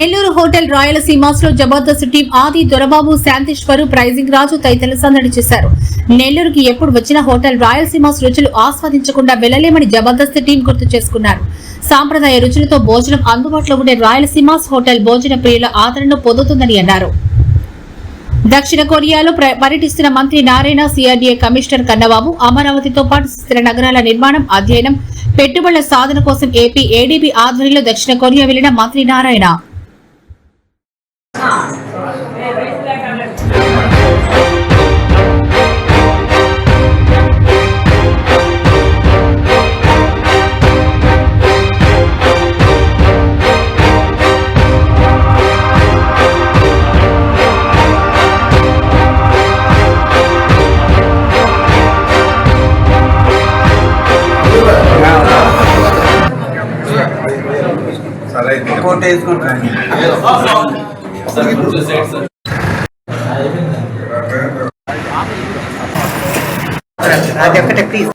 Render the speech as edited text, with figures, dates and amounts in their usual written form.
Nellore hotel Rayalaseemas లో Jabardasth team ఆది, Dorababu, శాంతేశ్వరు, pricing రాజు తదితరులు సందడి చేశారు. నెల్లూరుకి ఎప్పుడు వచ్చినా హోటల్ రాయలసీమాస్ రుచులు ఆస్వాదించకుండా వెళ్లలేమని జబర్దస్త్ టీం గుర్తు చేసుకున్నారు. సాంప్రదాయ రుచులతో భోజనం అందుబాటులో ఉండే రాయలసీమాస్ హోటల్ భోజన ప్రియుల ఆదరణను పొందుతుందని అన్నారు. దక్షిణ కొరియాలో పర్యటిస్తున్న మంత్రి నారాయణ, సిఆర్డీఏ కమిషనర్ కన్నబాబు, అమరావతితో పాటు స్థిర నగరాల నిర్మాణం, అధ్యయనం, పెట్టుబడుల సాధన కోసం ఏపీ ఏడీబీ ఆధ్వర్యంలో దక్షిణ కొరియా వెళ్లిన మంత్రి నారాయణ అది ఒక్కటే ప్లీజ్.